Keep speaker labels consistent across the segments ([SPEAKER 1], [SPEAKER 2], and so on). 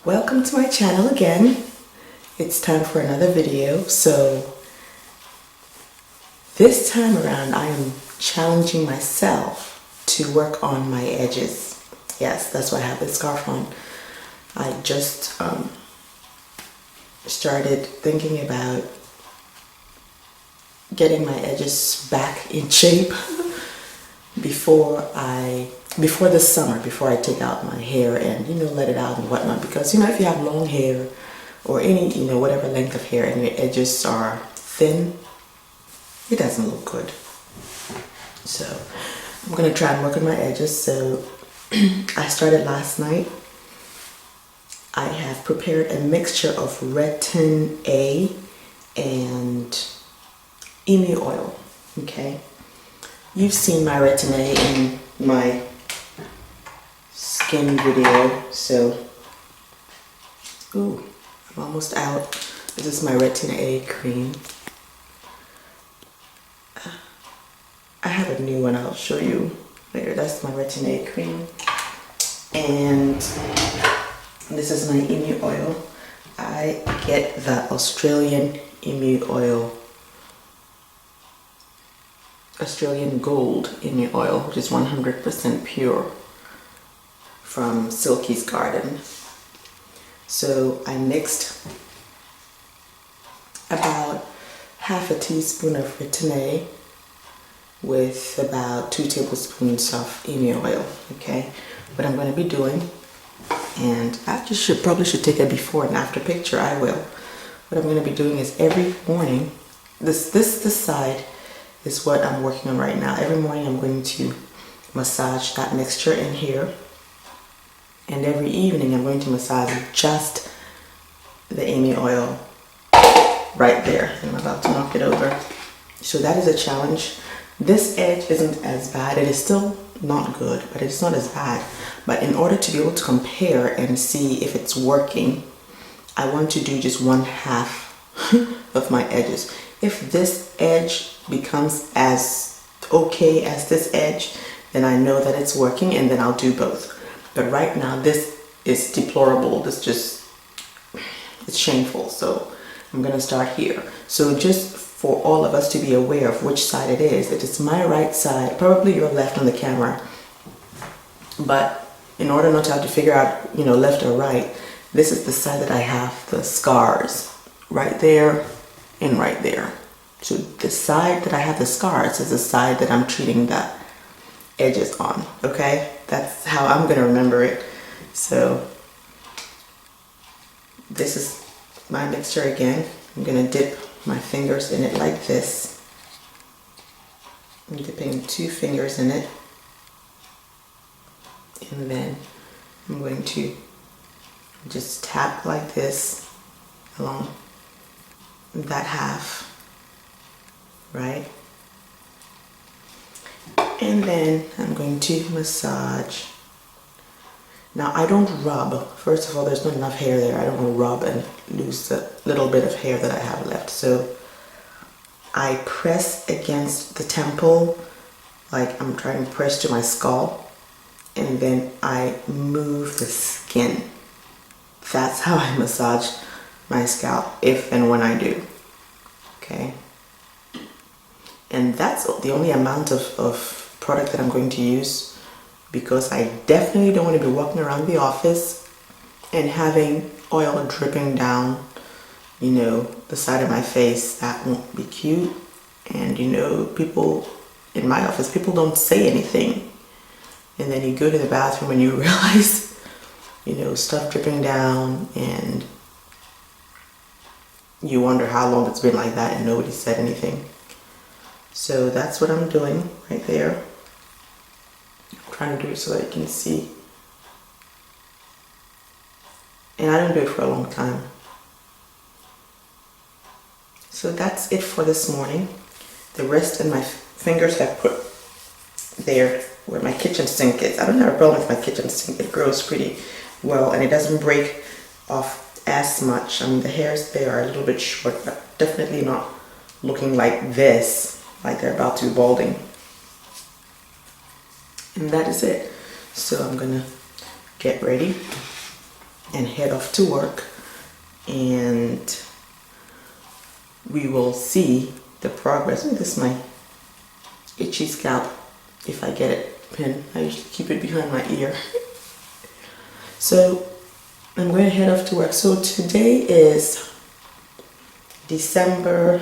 [SPEAKER 1] Welcome to my channel again. It's time for another video. So this time around I am challenging myself to work on my edges. Yes, that's why I have this scarf on. I just started thinking about getting my edges back in shape before the summer, before I take out my hair and let it out and whatnot, because if you have long hair or any whatever length of hair and your edges are thin, it doesn't look good. So I'm gonna try and work on my edges. So I started last night. I have prepared a mixture of retin A and emu oil. Okay, you've seen my retin A in my skin video. So ooh, I'm almost out. This is my retin A cream. I have a new one I'll show you later. That's my retin A cream. And this is my emu oil. I get the Australian emu oil, Australian gold emu oil, which is 100% pure from Silky's Garden. So I mixed about half a teaspoon of retin A with about 2 tablespoons of emu oil. Okay, what I'm going to be doing, and I just probably should take a before and after picture. I will. What I'm going to be doing is every morning, this side is what I'm working on right now. Every morning I'm going to massage that mixture in here, and every evening I'm going to massage just the emu oil right there. And I'm about to knock it over. So that is a challenge. This edge isn't as bad. It is still not good, but it's not as bad. But in order to be able to compare and see if it's working, I want to do just 1/2 of my edges. If this edge becomes as okay as this edge, then I know that it's working, and then I'll do both. But right now this is deplorable. It's shameful. So I'm gonna start here. So just for all of us to be aware of which side it is my right side, probably your left on the camera. But in order not to have to figure out, left or right, this is the side that I have the scars, right there and right there. So the side that I have the scars is the side that I'm treating the edges on. Okay, that's how I'm gonna remember it. So this is my mixture again. I'm gonna dip my fingers in it like this. I'm dipping 2 fingers in it, and then I'm going to just tap like this along that half, right? And then I'm going to massage. Now I don't rub. First of all, there's not enough hair there. I don't want to rub and lose the little bit of hair that I have left. So I press against the temple, like I'm trying to press to my skull, and then I move the skin. That's how I massage my scalp, if and when I do. Okay. And that's the only amount of product that I'm going to use, because I definitely don't want to be walking around the office and having oil dripping down, the side of my face. That won't be cute. And people in my office, people don't say anything. And then you go to the bathroom and you realize, stuff dripping down, and you wonder how long it's been like that and nobody said anything. So that's what I'm doing right there. I'm trying to do it so that you can see. And I don't do it for a long time. So that's it for this morning. The rest of my fingers have put there where my kitchen sink is. I don't have a problem with my kitchen sink. It grows pretty well and it doesn't break off as much. I mean, the hairs there are a little bit short, but definitely not looking like this, like they're about to be balding. And that is it. So I'm gonna get ready and head off to work, and we will see the progress. Look at this, my itchy scalp. If I get it pinned, I usually keep it behind my ear. So I'm going to head off to work. So today is December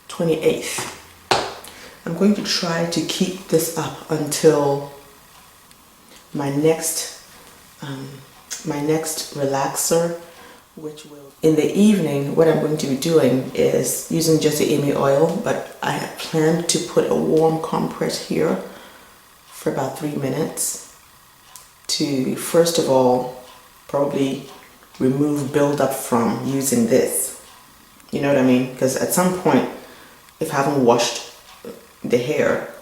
[SPEAKER 1] 28th. I'm going to try to keep this up until my next relaxer, which will, in the evening, what I'm going to be doing is using just the Amy oil, but I have planned to put a warm compress here for about 3 minutes to, first of all, probably remove buildup from using this. You know what I mean? Because at some point, if I haven't washed the hair,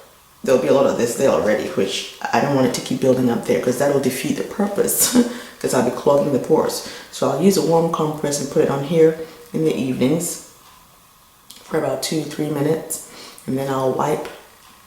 [SPEAKER 1] there'll be a lot of this there already, which I don't want it to keep building up there, because that will defeat the purpose, because I'll be clogging the pores. So I'll use a warm compress and put it on here in the evenings for about 2-3 minutes, and then I'll wipe,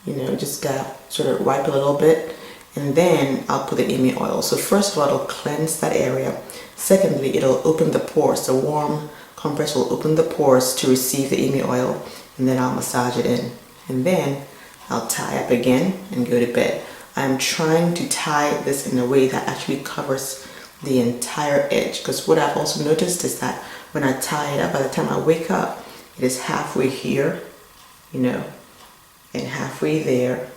[SPEAKER 1] you know, just sort of wipe a little bit, and then I'll put the Amy oil. So first of all, it'll cleanse that area. Secondly, it'll open the pores. The warm compress will open the pores to receive the Amy oil, and then I'll massage it in. And then I'll tie up again and go to bed. I'm trying to tie this in a way that actually covers the entire edge, because what I've also noticed is that when I tie it up, by the time I wake up, it is halfway here, you know, and halfway there,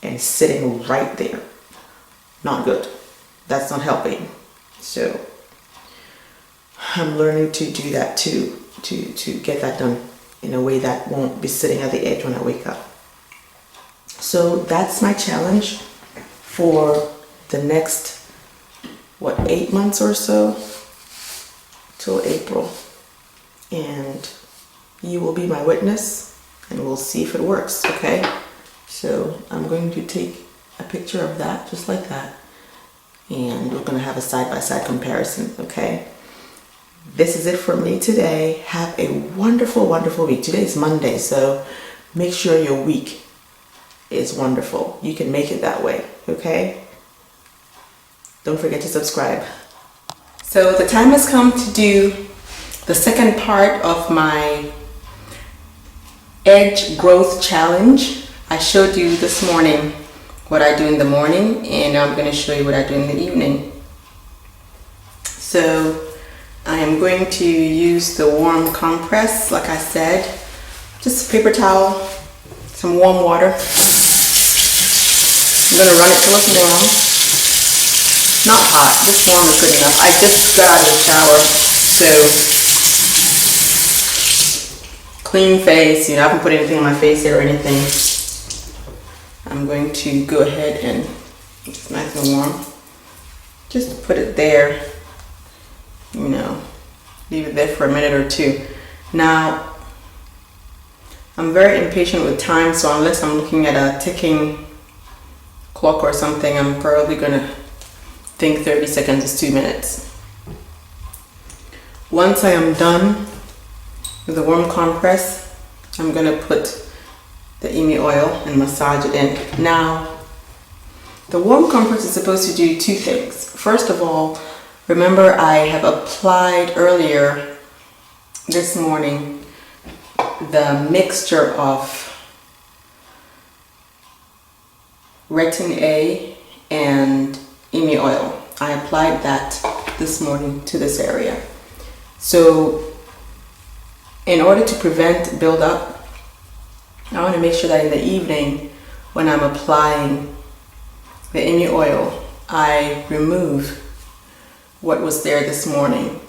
[SPEAKER 1] and sitting right there. Not good. That's not helping. So I'm learning to do that too, to get that done in a way that won't be sitting at the edge when I wake up. So that's my challenge for the next, 8 months or so, till April. And you will be my witness, and we'll see if it works, okay? So I'm going to take a picture of that, just like that, and we're gonna have a side-by-side comparison, okay? This is it for me today. Have a wonderful, wonderful week. Today is Monday, so make sure your week is wonderful. You can make it that way, okay? Don't forget to subscribe. So the time has come to do the second part of my edge growth challenge. I showed you this morning what I do in the morning, and I'm going to show you what I do in the evening. So I am going to use the warm compress, like I said, just a paper towel, some warm water. I'm going to run it till it's warm. Not hot, just warm is good enough. I just got out of the shower, so clean face, you know, I haven't put anything on my face here or anything. I'm going to go ahead and, it's nice and warm, just put it there, you know, leave it there for a minute or two. Now, I'm very impatient with time, so unless I'm looking at a ticking clock or something, I'm probably gonna think 30 seconds is 2 minutes. Once I am done with the warm compress, I'm gonna put the Amy oil and massage it in. Now, the warm compress is supposed to do 2 things. First of all, remember I have applied earlier this morning the mixture of Retin A and Amy oil. I applied that this morning to this area. So in order to prevent buildup, I want to make sure that in the evening when I'm applying the Amy oil, I remove what was there this morning.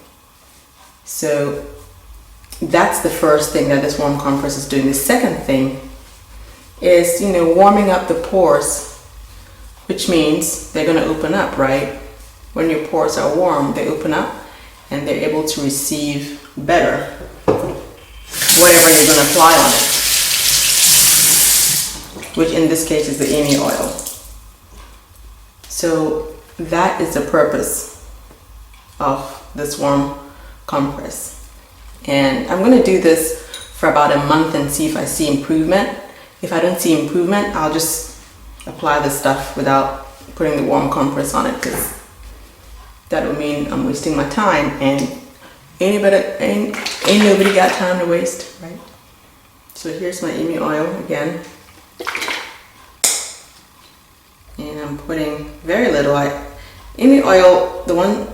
[SPEAKER 1] So that's the first thing that this warm compress is doing. The second thing is, you know, warming up the pores, which means they're going to open up, right? When your pores are warm, they open up and they're able to receive better whatever you're going to apply on it, which in this case is the Amy oil. So that is the purpose of this warm compress. And I'm going to do this for about a month and see if I see improvement. If I don't see improvement, I'll just apply this stuff without putting the warm compress on it, because that would mean I'm wasting my time, and ain't nobody got time to waste, right? So here's my emu oil again. And I'm putting very little. Emu oil,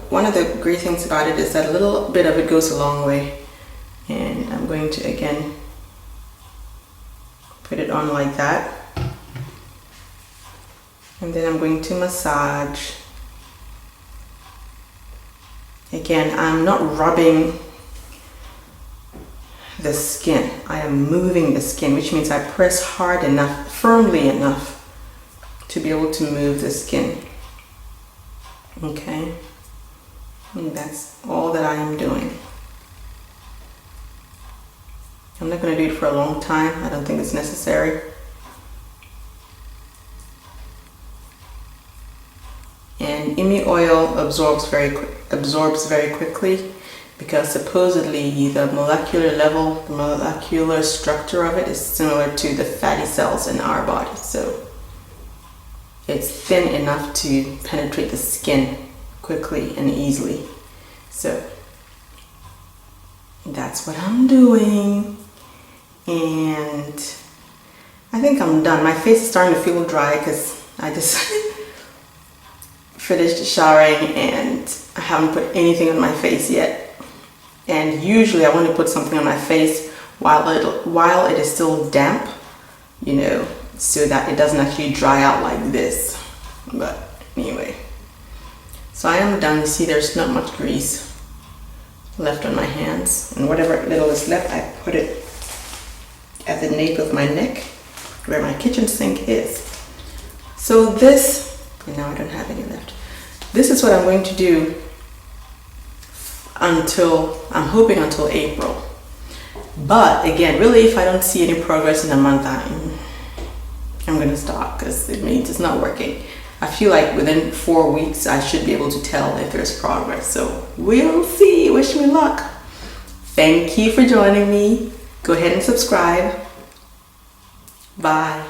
[SPEAKER 1] one of the great things about it is that a little bit of it goes a long way. And I'm going to again put it on like that. And then I'm going to massage. Again, I'm not rubbing the skin. I am moving the skin, which means I press hard enough, firmly enough to be able to move the skin. Okay? And that's all that I am doing. I'm not going to do it for a long time. I don't think it's necessary. And emu oil absorbs very quickly, because supposedly the molecular level, the molecular structure of it is similar to the fatty cells in our body. So it's thin enough to penetrate the skin quickly and easily. So that's what I'm doing. And I think I'm done. My face is starting to feel dry because I just finished showering and I haven't put anything on my face yet. And usually I want to put something on my face while it is still damp, you know, so that it doesn't actually dry out like this. But anyway, so I am done. You see, there's not much grease left on my hands, and whatever little is left, I put it at the nape of my neck where my kitchen sink is. So this, and now I don't have any left. This is what I'm going to do until, I'm hoping until April. But again, really, if I don't see any progress in a month, I'm going to stop, because it means it's not working. I feel like within 4 weeks, I should be able to tell if there's progress. So we'll see. Wish me luck. Thank you for joining me. Go ahead and subscribe. Bye.